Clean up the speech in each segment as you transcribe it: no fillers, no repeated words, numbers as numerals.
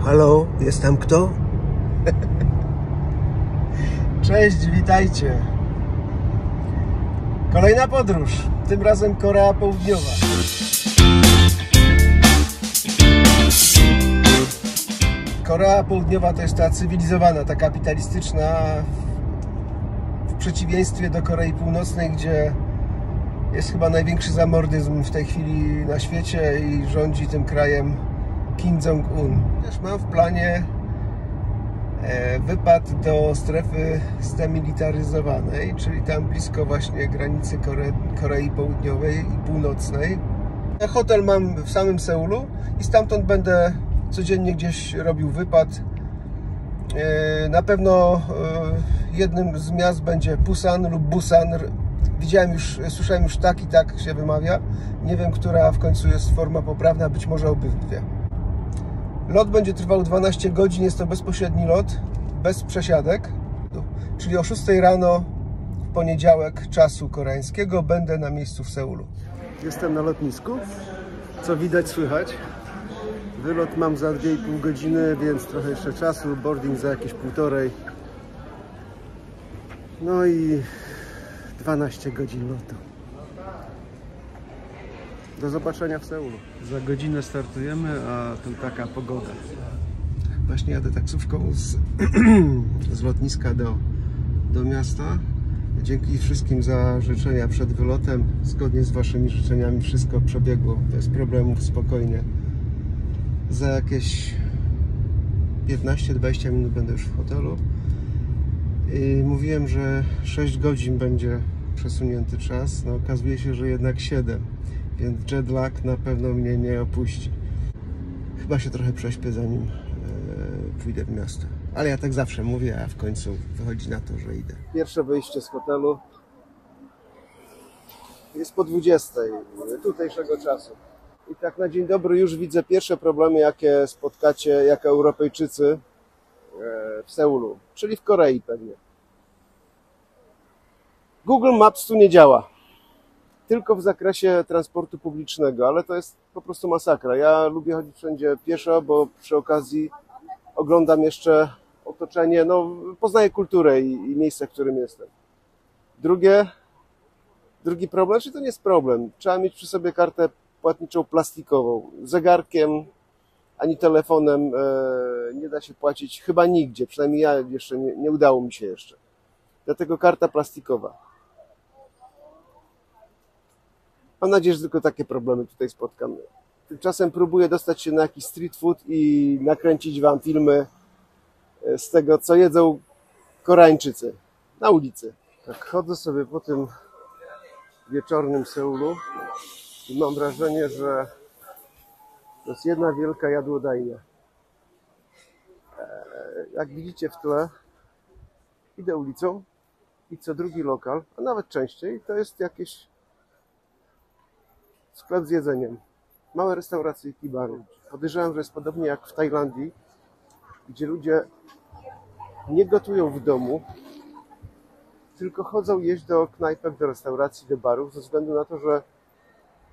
Halo, jest tam kto? Cześć, witajcie. Kolejna podróż, tym razem Korea Południowa. Korea Południowa to jest ta cywilizowana, ta kapitalistyczna, w przeciwieństwie do Korei Północnej, gdzie jest chyba największy zamordyzm w tej chwili na świecie i rządzi tym krajem Kim Jong-un. Też mam w planie wypad do strefy zdemilitaryzowanej, czyli tam blisko właśnie granicy Korei Południowej i Północnej. Hotel mam w samym Seulu i stamtąd będę codziennie gdzieś robił wypad. Na pewno jednym z miast będzie Busan lub Busan. Słyszałem już tak i tak się wymawia. Nie wiem, która w końcu jest forma poprawna, być może obydwie. Lot będzie trwał 12 godzin, jest to bezpośredni lot, bez przesiadek. Czyli o 6 rano w poniedziałek czasu koreańskiego będę na miejscu w Seulu. Jestem na lotnisku, co widać, słychać. Wylot mam za 2,5 godziny, więc trochę jeszcze czasu, boarding za jakieś 1,5. No i 12 godzin lotu. Do zobaczenia w Seulu. Za godzinę startujemy, a tu taka pogoda. Właśnie jadę taksówką z lotniska do miasta. Dzięki wszystkim za życzenia przed wylotem. Zgodnie z waszymi życzeniami wszystko przebiegło bez problemów, spokojnie. Za jakieś 15-20 minut będę już w hotelu. I mówiłem, że 6 godzin będzie przesunięty czas. No, okazuje się, że jednak 7. Więc jetlag na pewno mnie nie opuści. Chyba się trochę prześpię, zanim pójdę w miasto. Ale ja tak zawsze mówię, a w końcu wychodzi na to, że idę. Pierwsze wyjście z hotelu jest po 20 tutejszego czasu. I tak na dzień dobry już widzę pierwsze problemy, jakie spotkacie jako Europejczycy w Seulu, czyli w Korei pewnie. Google Maps tu nie działa. Tylko w zakresie transportu publicznego, ale to jest po prostu masakra. Ja lubię chodzić wszędzie pieszo, bo przy okazji oglądam jeszcze otoczenie, no poznaję kulturę i miejsce, w którym jestem. Drugi problem, czy to nie jest problem, trzeba mieć przy sobie kartę płatniczą plastikową. Zegarkiem ani telefonem nie da się płacić chyba nigdzie, przynajmniej ja jeszcze nie udało mi się jeszcze. Dlatego karta plastikowa. Mam nadzieję, że tylko takie problemy tutaj spotkamy. Tymczasem próbuję dostać się na jakiś street food i nakręcić wam filmy z tego, co jedzą Koreańczycy na ulicy. Tak chodzę sobie po tym wieczornym Seulu i mam wrażenie, że to jest jedna wielka jadłodajnia. Jak widzicie w tle, idę ulicą i co drugi lokal, a nawet częściej, to jest jakieś sklep z jedzeniem. Małe restauracje i bary. Podejrzewam, że jest podobnie jak w Tajlandii, gdzie ludzie nie gotują w domu, tylko chodzą jeść do knajpek, do restauracji, do barów, ze względu na to, że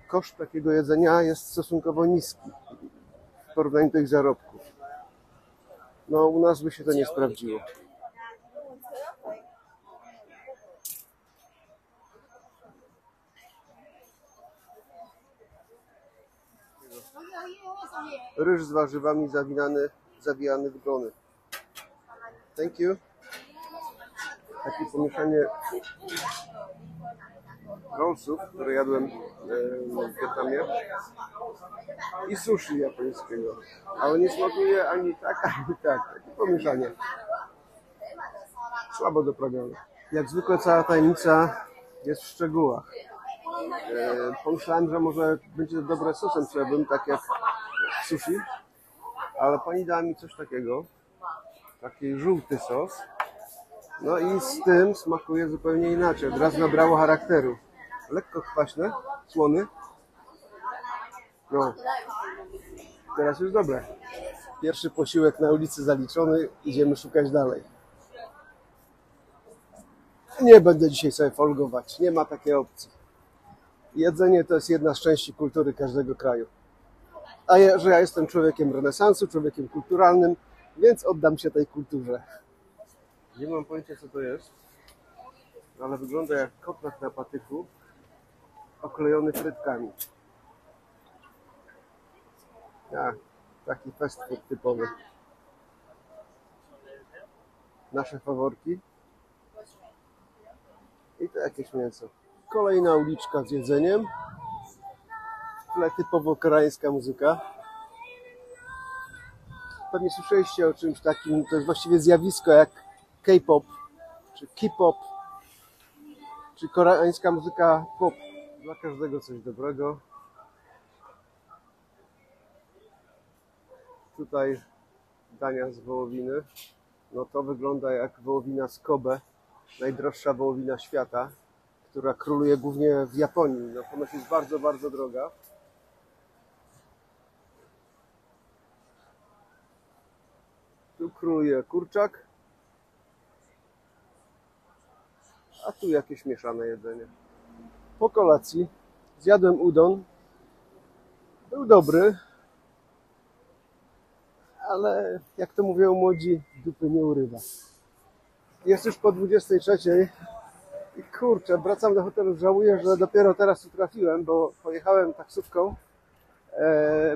koszt takiego jedzenia jest stosunkowo niski w porównaniu do ich zarobków. No, u nas by się to nie sprawdziło. Ryż z warzywami zawijany w glony. Thank you. Takie pomieszanie rollsów, które jadłem w Wietnamie, i sushi japońskiego. Ale nie smakuje ani tak, ani tak. Takie pomieszanie. Słabo doprawione. Jak zwykle cała tajemnica jest w szczegółach. Pomyślałem, że może będzie dobre sosem sojowym, tak jak sushi, ale pani dała mi coś takiego, taki żółty sos, no i z tym smakuje zupełnie inaczej, od razu nabrało charakteru. Lekko kwaśne, słony, no, teraz już dobre. Pierwszy posiłek na ulicy zaliczony, idziemy szukać dalej. Nie będę dzisiaj sobie folgować, nie ma takiej opcji. Jedzenie to jest jedna z części kultury każdego kraju. że ja jestem człowiekiem renesansu, człowiekiem kulturalnym, więc oddam się tej kulturze. Nie mam pojęcia, co to jest, ale wygląda jak kotlet na patyku, oklejony frytkami. Taki fast food typowy. Nasze faworki. I to jakieś mięso. Kolejna uliczka z jedzeniem. W tle typowo koreańska muzyka. Pewnie słyszeliście o czymś takim, to jest właściwie zjawisko jak K-pop, czy K-pop, czy koreańska muzyka pop. Dla każdego coś dobrego. Tutaj dania z wołowiny. No to wygląda jak wołowina z Kobe, najdroższa wołowina świata, która króluje głównie w Japonii. No ponoć jest bardzo, bardzo droga. Tu króluje kurczak, a tu jakieś mieszane jedzenie. Po kolacji zjadłem udon. Był dobry, ale jak to mówią młodzi, dupy nie urywa. Jest już po 23 i kurczę, wracam do hotelu. Żałuję, że dopiero teraz tu trafiłem, bo pojechałem taksówką.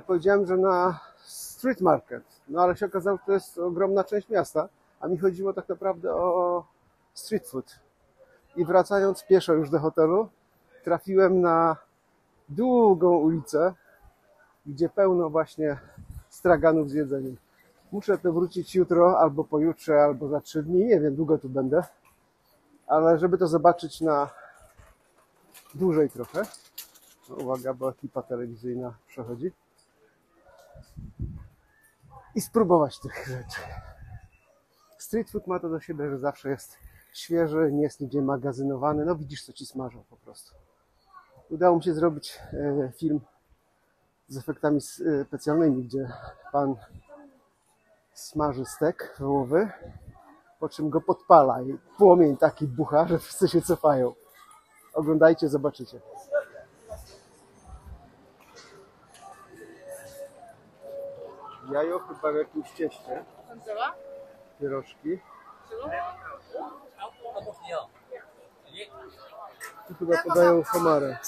Powiedziałem, że na street market, no ale się okazało, że to jest ogromna część miasta, a mi chodziło tak naprawdę o street food. I wracając pieszo już do hotelu, trafiłem na długą ulicę, gdzie pełno właśnie straganów z jedzeniem. Muszę tu wrócić jutro, albo pojutrze, albo za 3 dni. Nie wiem, długo tu będę. Ale żeby to zobaczyć na dłużej trochę. No, uwaga, bo ekipa telewizyjna przechodzi. I spróbować tych rzeczy. Street food ma to do siebie, że zawsze jest świeży, nie jest nigdzie magazynowany. No widzisz, co ci smażą po prostu. Udało mi się zrobić film z efektami specjalnymi, gdzie pan smaży stek wołowy, po czym go podpala i płomień taki bucha, że wszyscy się cofają. Oglądajcie, zobaczycie. Jajo chyba w jakimś cieście. Pierożki. Tu chyba podają homarę.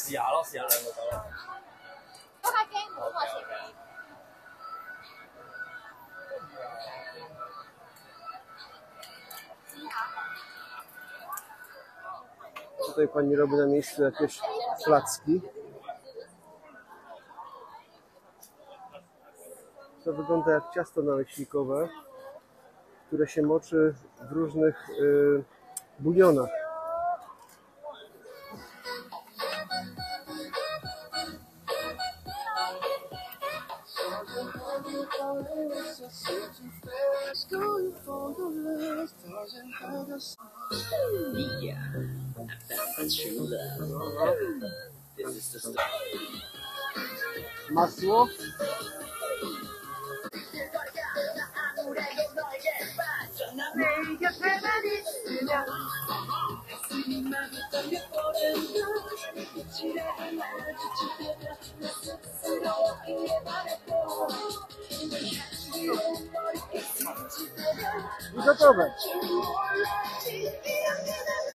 Tutaj pani robi na miejscu jakieś placki. To wygląda jak ciasto naleśnikowe, które się moczy w różnych bulionach. Masło. I gotowe.